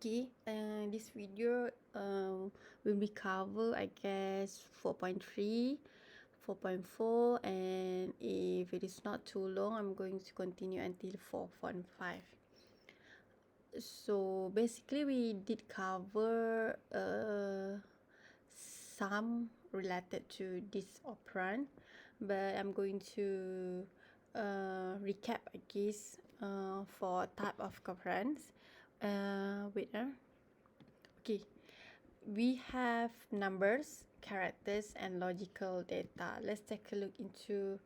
Okay, this video will be cover I guess 4.3, 4.4, and if it is not too long, I'm going to continue until 4.5. So basically we did cover some related to this operand, but I'm going to recap I guess for type of operands. Okay, we have numbers, characters, and logical data. Let's take a look into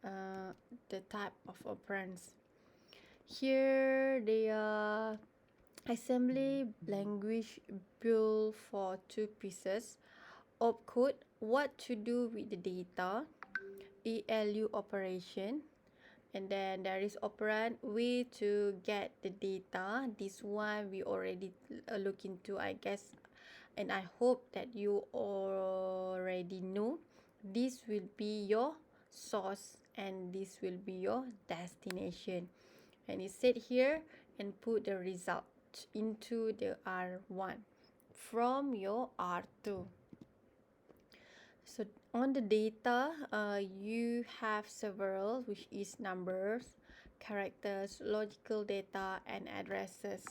the type of operands. Here they are assembly language built for two pieces: opcode, what to do with the data; ALU, operation. And then there is operand, way to get the data. This one we already look into, I guess, and I hope that you already know. This will be your source and this will be your destination. And it said here, and put the result into the R1 from your R2. So on the data, you have several, which is numbers, characters, logical data, and addresses.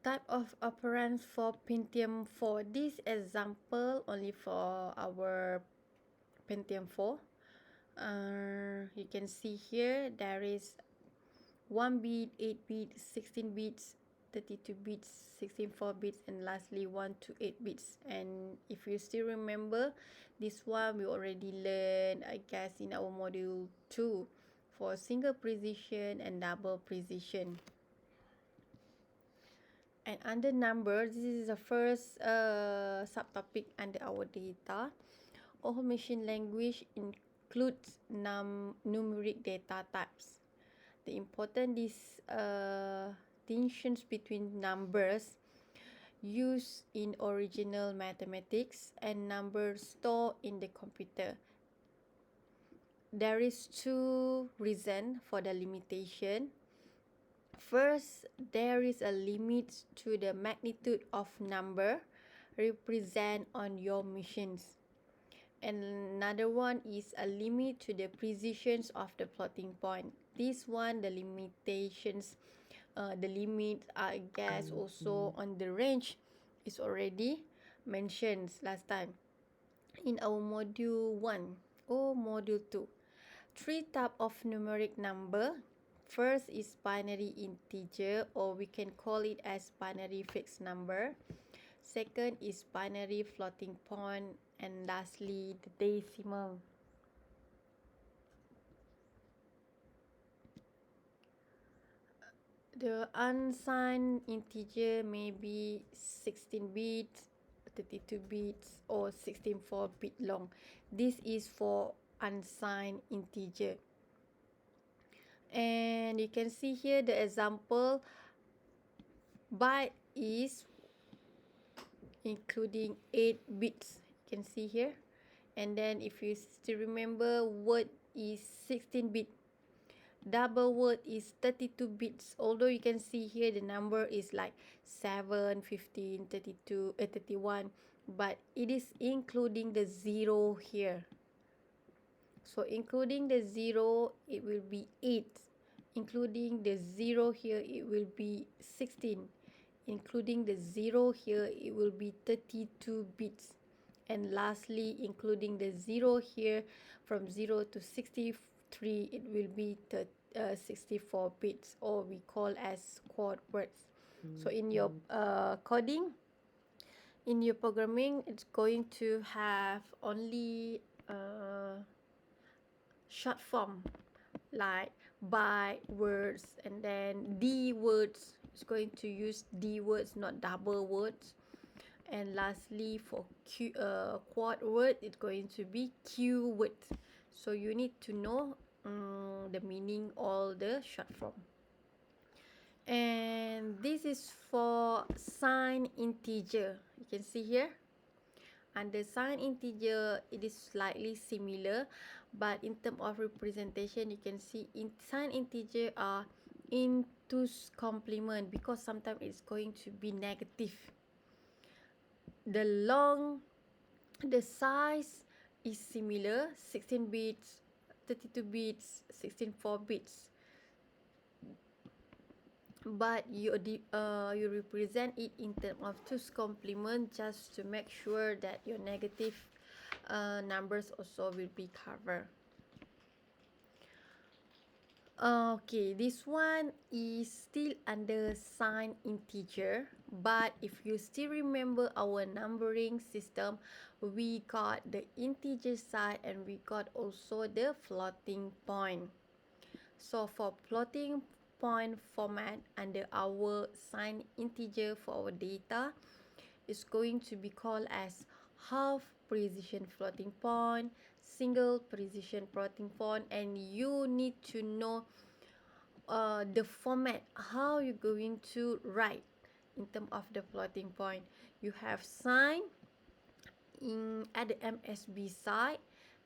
Type of operands for Pentium 4. This example only for our Pentium 4. You can see here there is 1 bit, 8 bits, 16 bits, 32 bits, 64 bits, and lastly 1 to 8 bits. And if you still remember, this one we already learned, I guess, in our module 2 for single precision and double precision. And under numbers, this is the first subtopic under our data. All machine language includes numeric data types. The important distinctions between numbers used in original mathematics and numbers stored in the computer. There is two reasons for the limitation. First, there is a limit to the magnitude of number represent on your machines. And another one is a limit to the precisions of the floating point. This one, the limitations, the limit, I guess, also on the range is already mentioned last time in our module 1 or module 2. Three types of numeric number. First is binary integer, or we can call it as binary fixed number. Second is binary floating point, and lastly the decimal. The unsigned integer may be 16 bits, 32 bits, or 64-bit long. This is for unsigned integer. And you can see here the example, byte is including 8 bits. You can see here. And then if you still remember, word is 16-bit. Double word is 32 bits. Although you can see here the number is like 7, 15, 32, 31. But it is including the 0 here. So including the 0, it will be 8. Including the 0 here, it will be 16. Including the 0 here, it will be 32 bits. And lastly, including the 0 here, from 0 to 63, it will be 64 bits, or we call as quad words. So in your coding, in your programming, it's going to have only short form like byte words, and then D words. It's going to use D words, not double words. And lastly, for quad word, it's going to be Q word. So you need to know the meaning, all the short form. And this is for signed integer. You can see here. Under signed integer, it is slightly similar, but in terms of representation, you can see in signed integer are in two's complement, because sometimes it's going to be negative. The the size is similar, 16 bits, 32 bits, 64 bits, but you represent it in terms of two's complement, just to make sure that your negative numbers also will be covered. Okay, this one is still under signed integer, but if you still remember our numbering system, we got the integer side and we got also the floating point. So for floating point format under our signed integer for our data, is going to be called as half precision floating point, single precision floating point, and you need to know the format, how you're going to write in terms of the floating point. You have sign at the MSB side,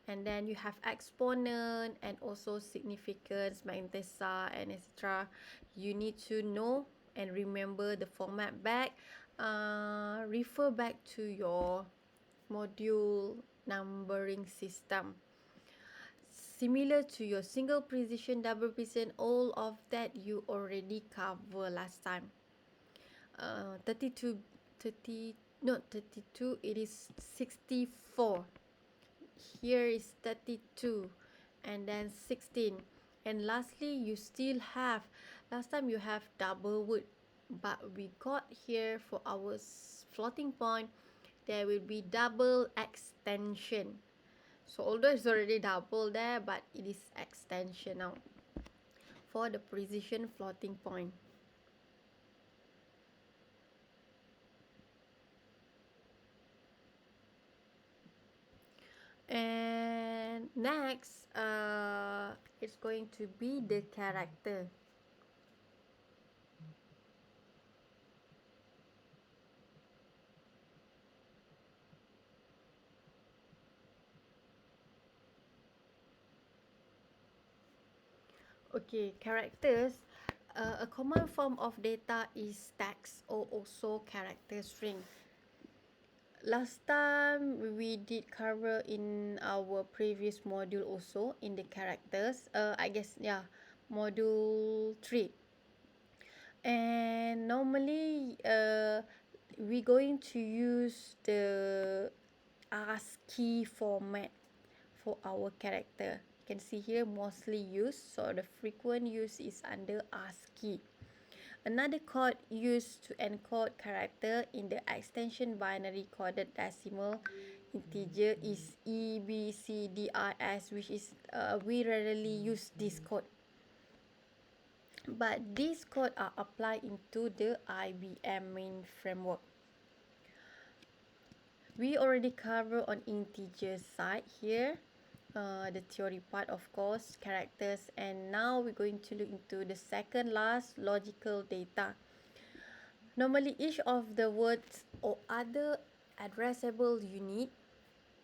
and then you have exponent and also significance, magnetizar, and etc. You need to know and remember the format back. Refer back to your module numbering system. Similar to your single precision, double precision, all of that you already cover last time. 32, 30, not 32, it is 64. Here is 32, and then 16. And lastly, you still have, last time you have double word, but we got here for our floating point, there will be double extension. So although it's already double there, but it is extension now for the precision floating point. And next, it's going to be the character. Okay, characters. A common form of data is text or also character string. Last time we did cover in our previous module also in the characters. I guess yeah, module 3. And normally we going to use the ASCII format for our character. You can see here mostly used, so the frequent use is under ASCII. Another code used to encode character in the extension binary coded decimal integer is EBCDIS, which is we rarely use this code. But these codes are applied into the IBM main framework. We already covered on integer side here, the theory part, of course, characters, and now we're going to look into the second last, logical data. Normally, each of the words or other addressable unit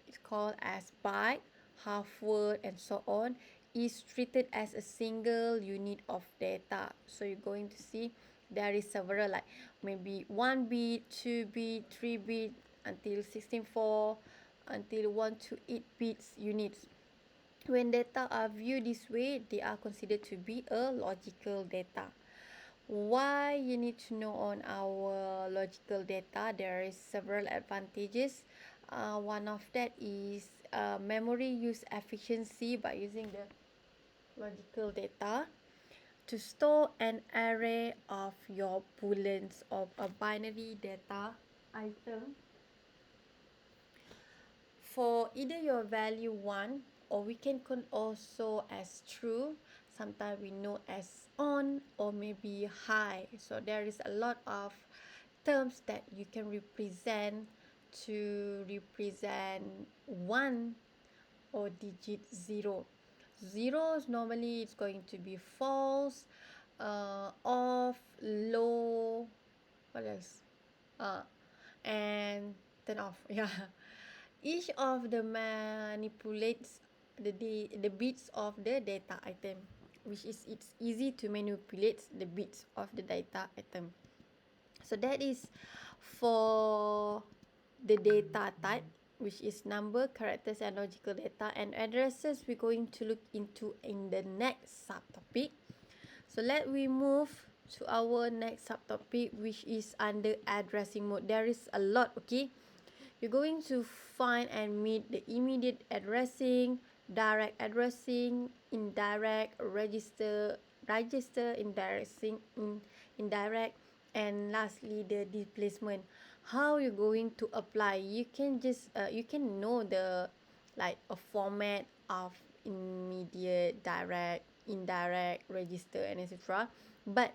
is called as byte, half word, and so on, is treated as a single unit of data. So you're going to see there is several, like maybe 1 bit, 2 bit, 3 bit, until 16.4, until 1 to 8 bits units. When data are viewed this way, they are considered to be a logical data. Why you need to know on our logical data? There is several advantages. One of that is memory use efficiency by using the logical data to store an array of your booleans of a binary data item for either your value 1, or we can also as true, sometimes we know as on, or maybe high. So there is a lot of terms that you can represent to represent 1 or digit 0. Zeros normally it's going to be false, off, low, what else, and turn off. Yeah, Each of the manipulates the bits of the data item, which is it's easy to manipulate the bits of the data item. So that is for the data type, which is number, characters, and logical data. And addresses we're going to look into in the next subtopic. So let we move to our next subtopic, which is under addressing mode. There is a lot, okay? You're going to find and meet the immediate addressing, direct addressing, indirect, register, indirect, and lastly the displacement. How you're going to apply? You can just you can know the like a format of immediate, direct, indirect, register, and etc. But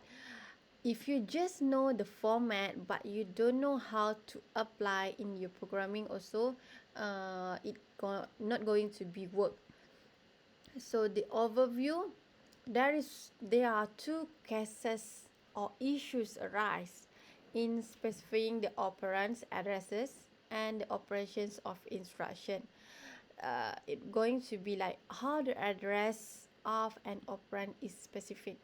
if you just know the format but you don't know how to apply in your programming also, not going to be work. So the overview, there are two cases or issues arise in specifying the operands addresses and the operations of instruction. It going to be like how the address of an operand is specific,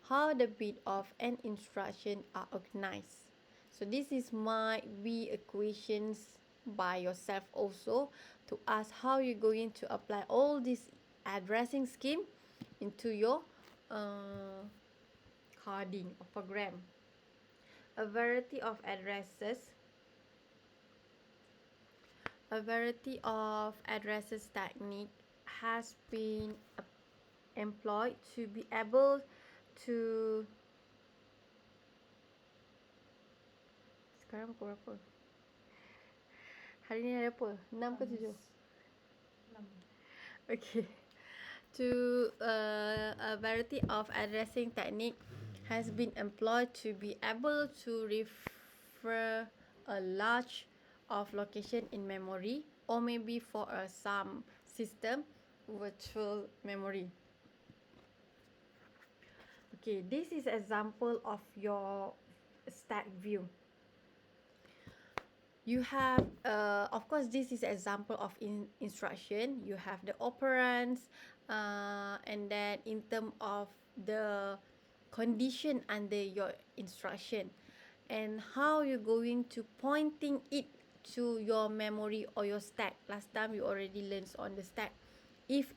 how the bit of an instruction are organized. So this is might be a questions by yourself also to ask how you're going to apply all this addressing scheme into your coding or program. A variety of addresses technique has been employed to be able to. Sekarang pukul berapa? Hari ni ada apa? 6 ke 7? 6. Okay. A variety of addressing technique has been employed to be able to refer a large of location in memory, or maybe for some system virtual memory. Okay, this is example of your stack view. You have, of course, this is example of instruction. You have the operands, and then in terms of the condition under your instruction, and how you're going to pointing it to your memory or your stack. Last time you already learned on the stack. If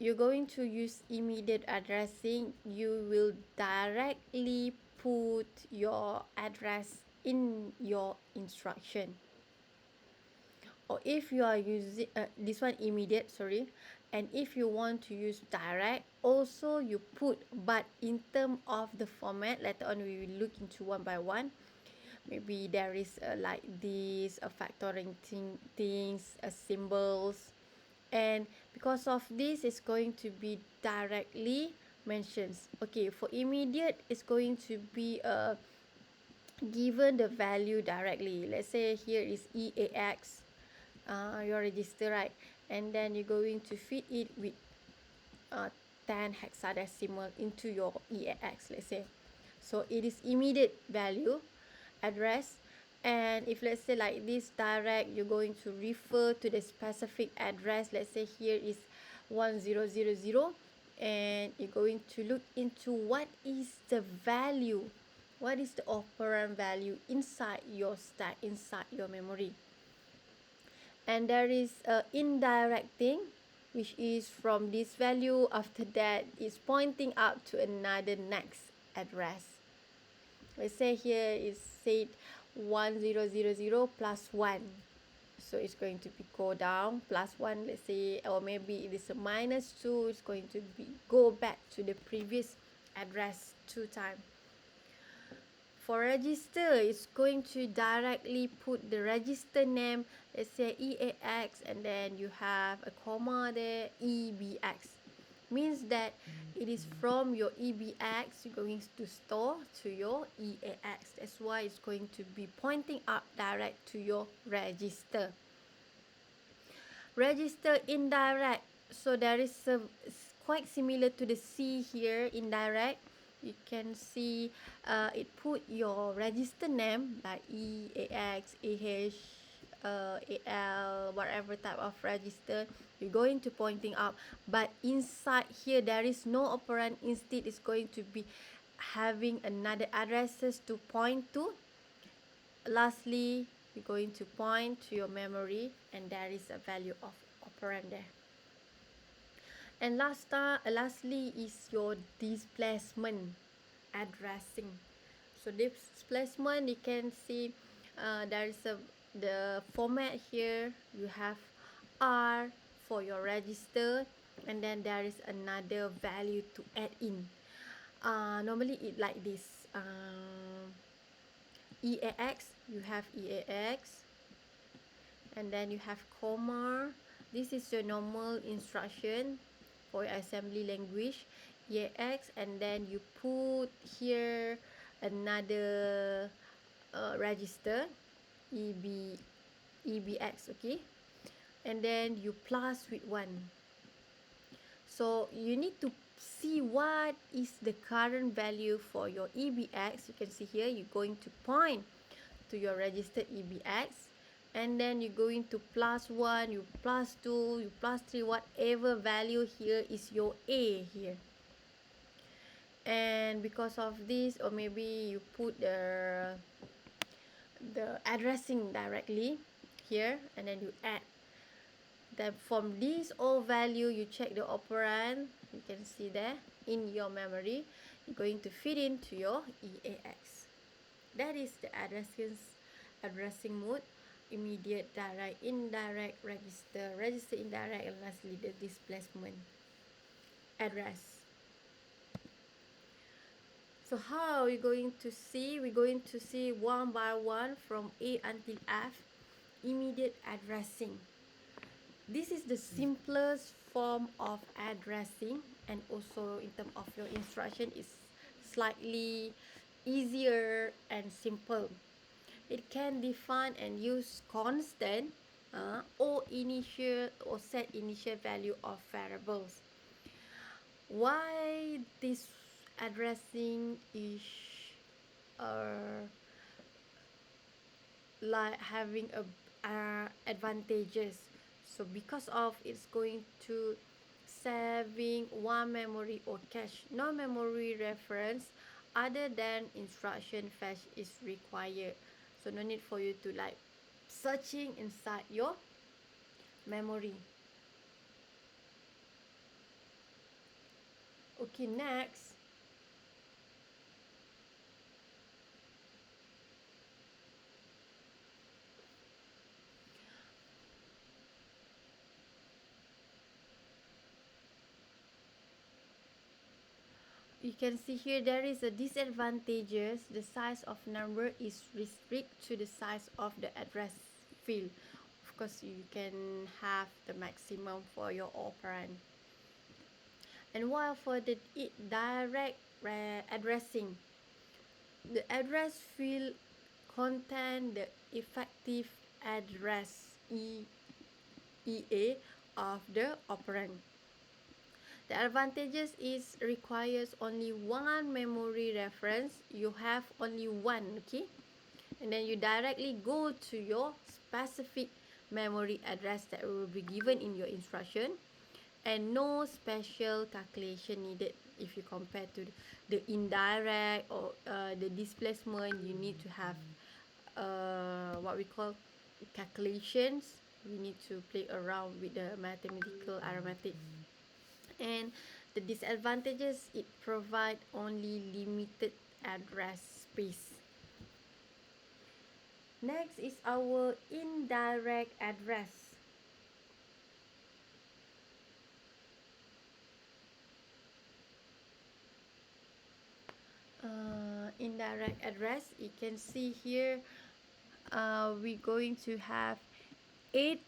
you're going to use immediate addressing, you will directly put your address in your instruction. Or if you are using this one immediate, and if you want to use direct, also you put, but in terms of the format, later on we will look into one by one. Maybe there is like this factoring things, symbols, and because of this it's going to be directly mentioned. Okay, for immediate it's going to be given the value directly. Let's say here is EAX, your register, right? And then you're going to feed it with 10 hexadecimal into your EAX, let's say. So it is immediate value address. And if let's say like this direct, you're going to refer to the specific address. Let's say here is 1000, and you're going to look into what is the value, what is the operand value inside your stack, inside your memory. And there is a indirect thing, which is from this value, after that is pointing up to another next address. Let's say here is said 1000 plus 1. So it's going to be go down plus 1, let's say, or maybe it is a minus 2. It's going to be go back to the previous address 2 times. For register, it's going to directly put the register name, let's say EAX, and then you have a comma there, EBX. Means that it is from your EBX you're going to store to your EAX. That's why it's going to be pointing up direct to your register. Register indirect. So there is quite similar to the C here, indirect. you can see it put your register name like EAX, AH, AL, whatever type of register you're going to pointing out. But inside here there is no operand. Instead it's going to be having another addresses to point to. Lastly, you're going to point to your memory and there is a value of operand there. And lastly is your displacement addressing. So displacement, you can see there is the format here. You have R for your register, and then there is another value to add in. Normally it like this. EAX, you have EAX, and then you have comma. This is your normal instruction for your assembly language, EAX, and then you put here another register, EBX, okay, and then you plus with 1. So you need to see what is the current value for your EBX. You can see here you're going to point to your registered EBX, and then you're going to plus 1, you plus 2, you plus 3, whatever value here is your A here. And because of this, or maybe you put the addressing directly here, and then you add. Then from this all value, you check the operand. You can see there in your memory. You're going to feed into your EAX. That is the addressing mode: immediate, direct, indirect, register indirect, and lastly the displacement address. So how are we going to see? We're going to see one by one from A until F, immediate addressing. This is the simplest form of addressing, and also in terms of your instruction is slightly easier and simple. It can define and use constant or initial or set initial value of variables. Why this addressing is like having a advantages? So because of it's going to saving one memory or cache, no memory reference other than instruction fetch is required. So no need for you to like searching inside your memory. Okay, next. You can see here there is a disadvantages. The size of number is restrict to the size of the address field. Of course, you can have the maximum for your operand. And while for the direct addressing, the address field contain the effective address EA of the operand. The advantages is requires only one memory reference. You have only one, okay? And then you directly go to your specific memory address that will be given in your instruction, and no special calculation needed. If you compare to the indirect or the displacement, you need to have what we call calculations. We need to play around with the mathematical arithmetic. And the disadvantages, it provide only limited address space. Next is our indirect address. Indirect address, you can see here we're going to have 8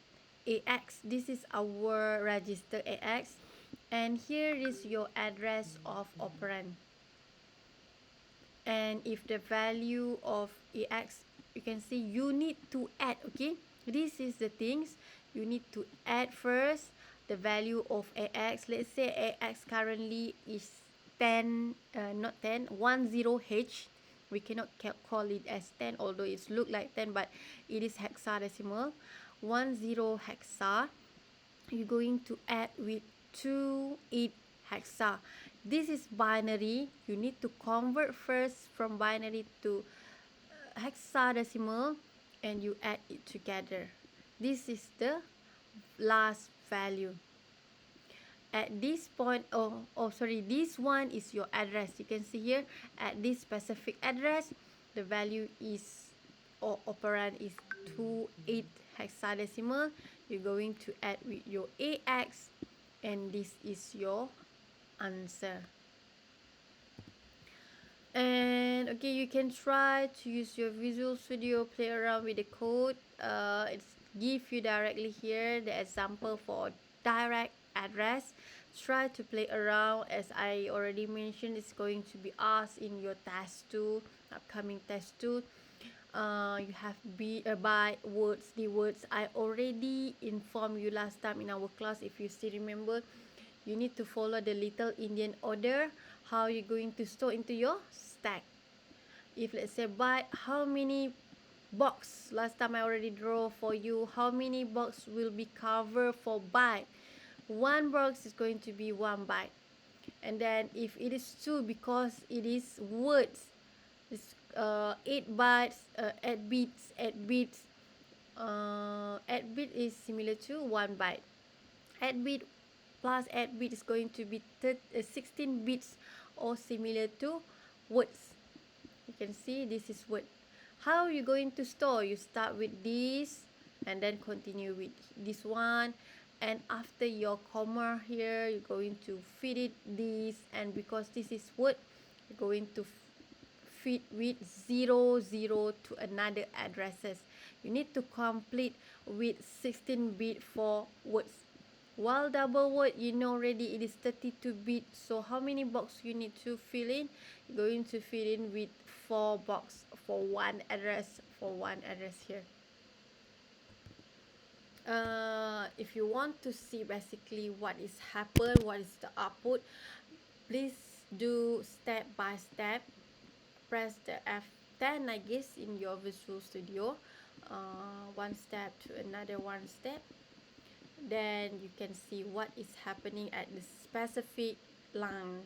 AX. This is our register AX, and here is your address of operand. And if the value of AX, you can see you need to add, okay? This is the things you need to add first. The value of AX, let's say AX currently is 10, not 10, 10H. We cannot call it as 10, although it's look like 10, but it is hexadecimal. 10 hexa. You're going to add with 28 hexa. This is binary. You need to convert first from binary to hexadecimal, and you add it together. This is the last value. At this point, sorry, this one is your address. You can see here, at this specific address, the value is, or operand is 28 hexadecimal. You're going to add with your AX, and this is your answer. And okay, you can try to use your Visual Studio, play around with the code. It's give you directly here the example for direct address. Try to play around. As I already mentioned, it's going to be asked in your test 2, upcoming test 2. You have by words, the words I already informed you last time in our class. If you still remember, you need to follow the little Indian order, how you're going to store into your stack. If let's say byte, how many box, last time I already draw for you how many box will be covered for byte. One box is going to be 1 byte. And then if it is 2, because it is words, it's 8 bytes, 8 bits, 8 bits. 8 bit is similar to 1 byte. 8 bit plus 8 bit is going to be 16 bits, or similar to words. You can see this is word. How are you going to store? You start with this and then continue with this one, and after your comma here, you're going to feed it this, and because this is word, you're going to feed with 00 to another addresses. You need to complete with 16 bit for words. While double word, you know already it is 32 bit. So how many box you need to fill in? You're going to fill in with 4 box for one address, here. If you want to see basically what is happen, what is the output, please do step by step. Press the F10, I guess, in your Visual Studio. One step to another one step. Then you can see what is happening at the specific line.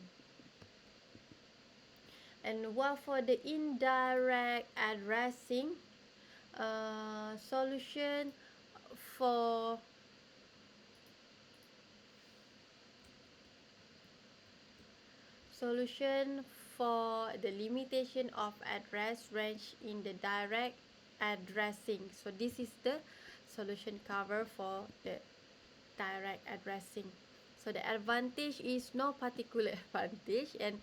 And while for the indirect addressing, solution for the limitation of address range in the direct addressing. So this is the solution cover for the direct addressing. So the advantage is no particular advantage, and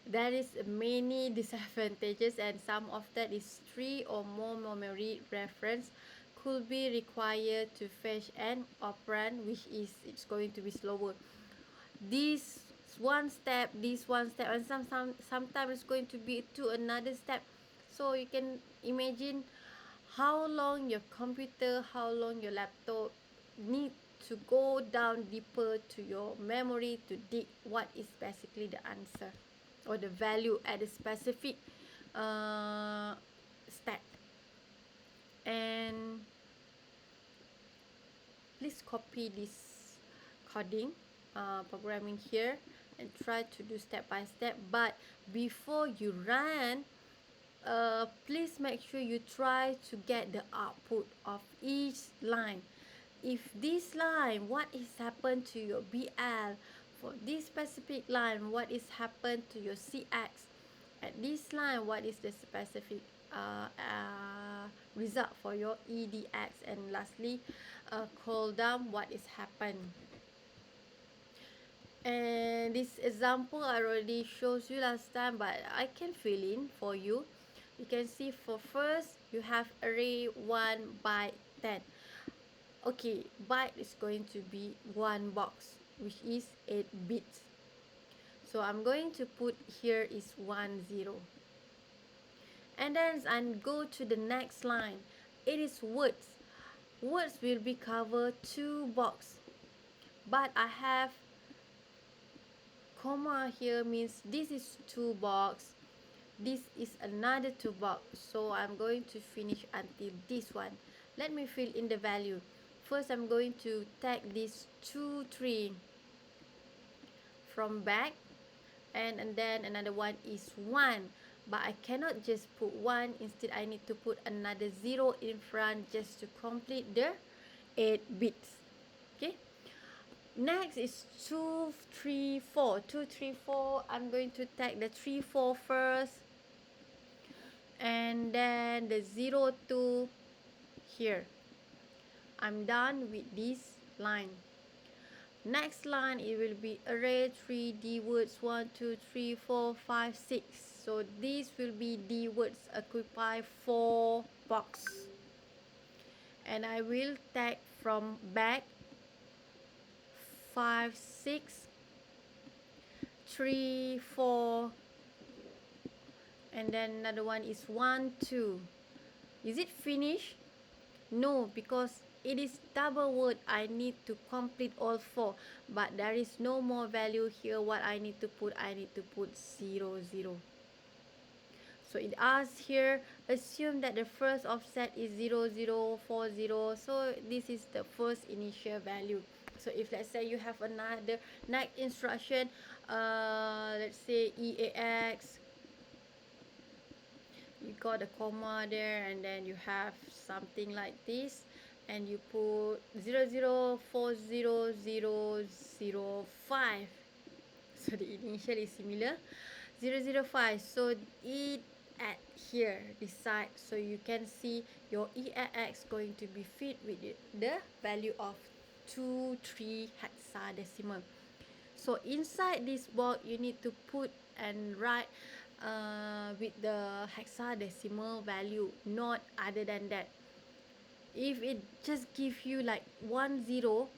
there is many disadvantages, and some of that is 3 or more memory reference could be required to fetch an operand, which is it's going to be slower. This one step, and sometimes it's going to be to another step. So you can imagine how long your computer, how long your laptop need to go down deeper to your memory to dig what is basically the answer or the value at a specific step. And please copy this coding programming here and try to do step by step. But before you run, please make sure you try to get the output of each line. If this line, what is happened to your BL? For this specific line, what is happened to your CX? At this line, what is the specific result for your EDX? And lastly, call down what is happened. And this example I already shows you last time, but I can fill in for you. You can see for first, you have array 1 by 10. Okay, byte is going to be 1 box, which is 8 bits. So I'm going to put here is 10. And then I go to the next line. It is words. Words will be covered 2 box. But I have comma here means this is 2 box, this is another 2 box. So I'm going to finish until this one. Let me fill in the value. First I'm going to tag this 2 3 from back, and then another one is 1, but I cannot just put 1. Instead I need to put another 0 in front just to complete the 8 bits. Okay, next is 2 3 4. 2 3 4, I'm going to tag the 3 4 first, and then the 0 2 here. I'm done with this line. Next line, it will be array 3 D words 1 2 3 4 5 6. So this will be D words occupy 4 box, and I will tag from back 5 6 3 4, and then another one is 1 2. Is it finished? No, because it is double word. I need to complete all 4, but there is no more value here. What I need to put? I need to put 0 0. So it asks here, assume that the first offset is 0 0 4 0. So this is the first initial value. So if let's say you have another next instruction, let's say EAX, you got a comma there, and then you have something like this, and you put 0 0 4 0 0 0 5. So the initial is similar, 0 0 5. So it at here this side, so you can see your EAX going to be fit with the value of 2 3 hexadecimal. So inside this box you need to put and write with the hexadecimal value, not other than that. If it just give you like 1 0,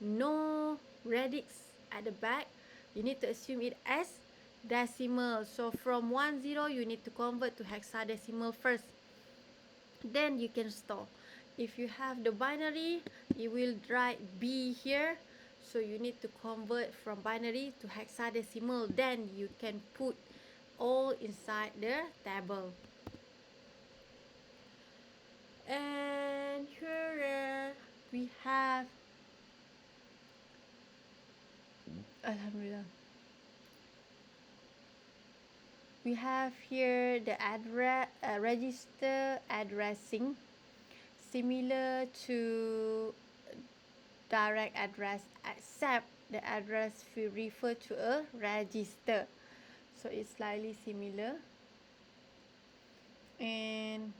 no radix at the back, you need to assume it as decimal. So from 1 0 you need to convert to hexadecimal first, then you can store. If you have the binary, you will write B here, so you need to convert from binary to hexadecimal, then you can put all inside the table. And here we have, Alhamdulillah, we have here the address, register addressing, similar to direct address, except the address will refer to a register. So it's slightly similar. And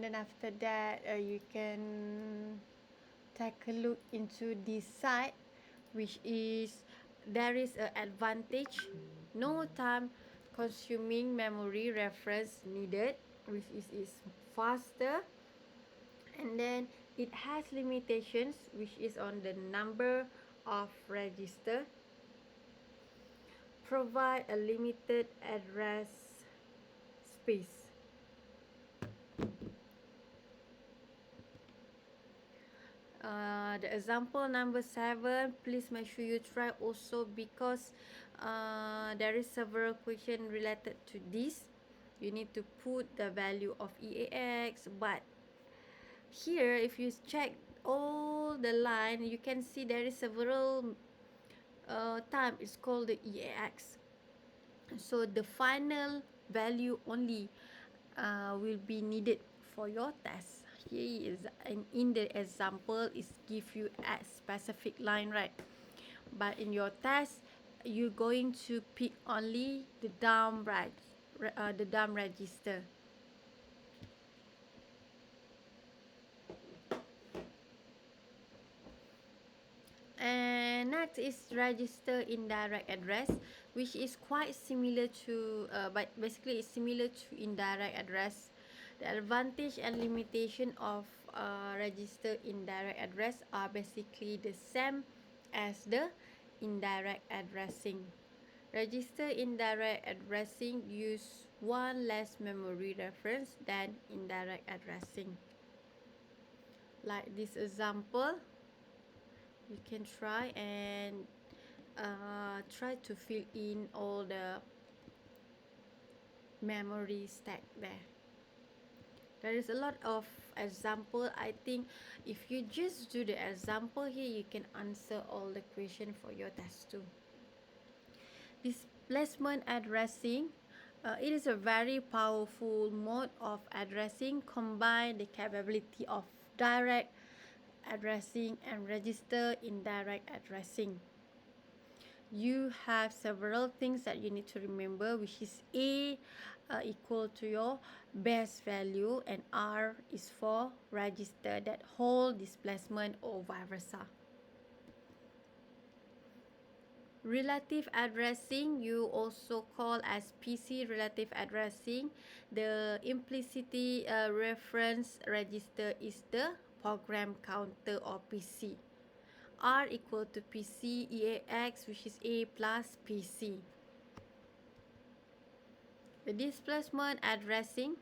then after that you can take a look into this side, which is there is an advantage, no time consuming memory reference needed, which is faster, and then it has limitations, which is on the number of register, provide a limited address space. The example number 7, please make sure you try also, because there is several questions related to this. You need to put the value of EAX, but here if you check all the line, you can see there is several time it's called the EAX. So the final value only will be needed for your test. Here is, and in the example is give you a specific line, right? But in your test you're going to pick only the dumb register. And next is register indirect address, which is quite similar to but basically it's similar to indirect address. The advantage and limitation of register indirect address are basically the same as the indirect addressing. Register indirect addressing use one less memory reference than indirect addressing. Like this example, you can try and try to fill in all the memory stack there. There is a lot of example. I think if you just do the example here, you can answer all the question for your test too. Displacement addressing, it is a very powerful mode of addressing, combine the capability of direct addressing and register indirect addressing. You have several things that you need to remember, which is A equal to your base value, and R is for register that whole displacement or vice versa. Relative addressing, you also call as PC relative addressing. The implicitly reference register is the program counter or PC. R equal to PC EAX, which is A plus PC. The displacement addressing,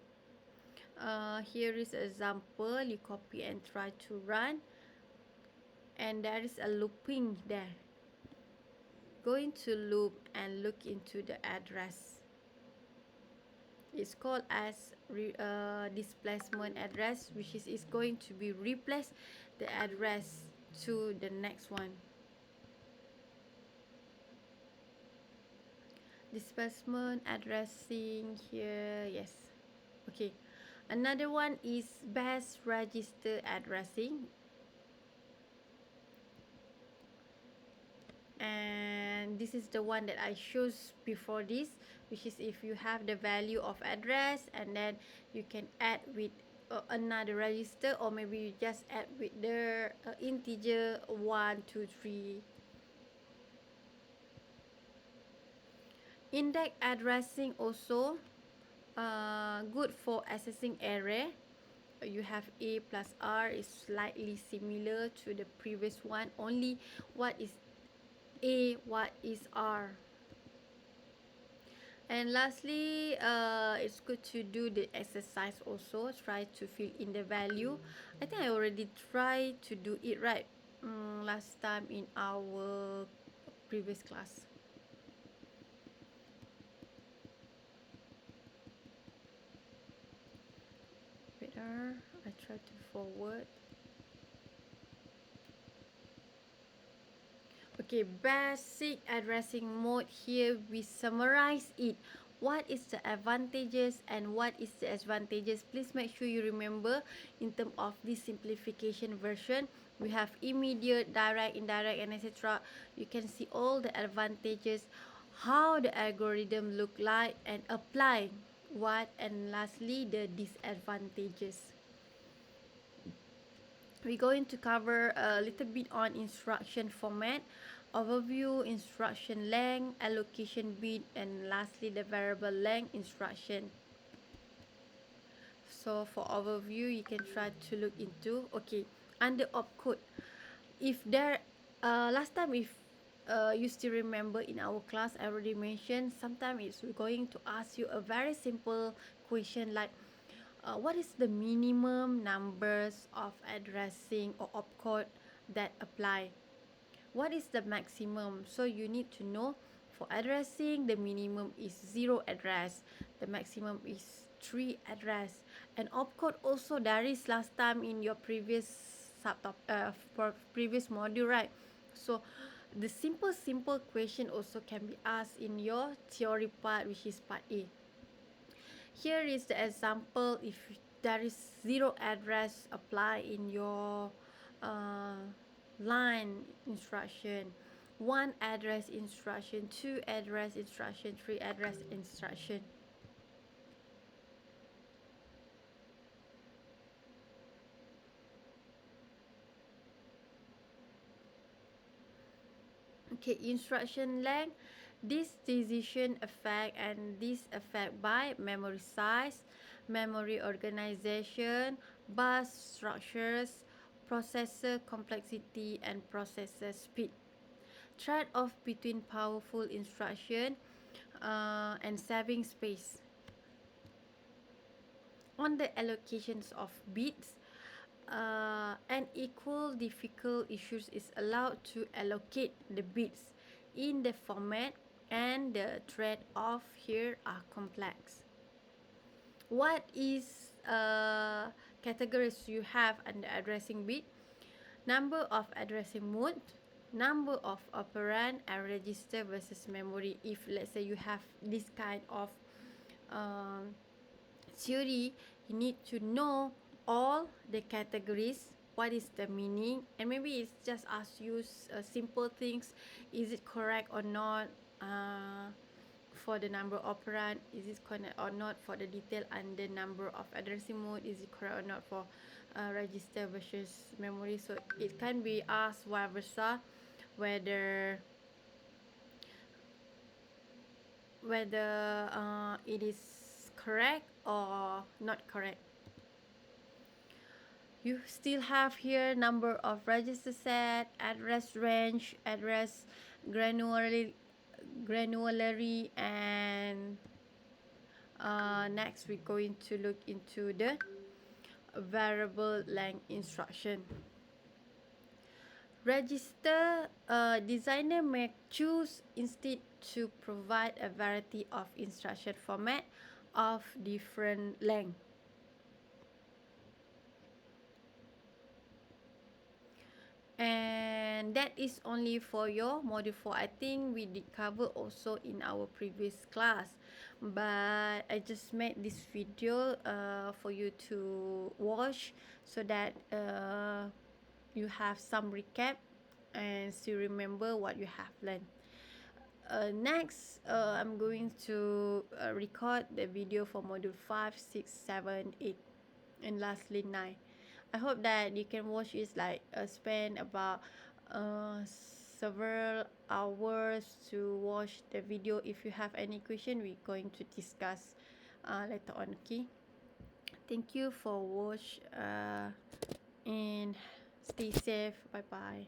here is an example. You copy and try to run, and there is a looping there. Going to loop and look into the address. It's called as displacement address, which is going to be replace the address to the next one. Displacement addressing here, yes. Okay, another one is base register addressing, and this is the one that I chose before this, which is if you have the value of address and then you can add with another register, or maybe you just add with the integer 1, 2, 3. Indirect addressing also good for accessing array. You have A plus R is slightly similar to the previous one, only what is A, what is R. And lastly, it's good to do the exercise also. Try to fill in the value. I think I already tried to do it right last time in our previous class. Better, I try to forward. Okay, basic addressing mode. Here we summarize it. What is the advantages and what is the disadvantages? Please make sure you remember in terms of this simplification version. We have immediate, direct, indirect, and etc. You can see all the advantages, how the algorithm look like and apply what, and lastly the disadvantages. We're going to cover a little bit on instruction format, overview, instruction length, allocation bit, and lastly the variable length instruction. So for overview, you can try to look into, okay, under opcode, if there last time, if you still remember in our class, I already mentioned sometimes it's going to ask you a very simple question like what is the minimum numbers of addressing or opcode that apply? What is the maximum? So you need to know for addressing, the minimum is 0 address, the maximum is 3 address. And opcode also there is last time in your previous previous module, right? So the simple question also can be asked in your theory part, which is part A. Here is the example. If there is 0 address apply in your line instruction, 1 address instruction, 2 address instruction, 3 address instruction. Okay, instruction length. This decision affect, and this affect by memory size, memory organization, bus structures, processor complexity, and processor speed. trade-off between powerful instruction and saving space. On the allocations of bits, an equal difficult issues is allowed to allocate the bits in the format, and the trade-off here are complex. What is categories you have under addressing bit? Number of addressing mode, number of operand, and register versus memory. If let's say you have this kind of um, theory, you need to know all the categories, what is the meaning, and maybe it's just ask you simple things, is it correct or not, for the number operand, is it correct or not for the detail, and the number of addressing mode, is it correct or not for register versus memory. So it can be asked vice versa, whether it is correct or not correct. You still have here number of register set, address range, address granularity, and next we're going to look into the variable length instruction. Register designer may choose instead to provide a variety of instruction format of different length. And that is only for your module 4. I think we did cover also in our previous class, but I just made this video for you to watch, so that you have some recap and still remember what you have learned. Next, I'm going to record the video for module 5, 6, 7, 8, and lastly 9. I hope that you can watch it, like spend about several hours to watch the video. If you have any question, we're going to discuss later on. Okay, thank you for watch, and stay safe. Bye bye.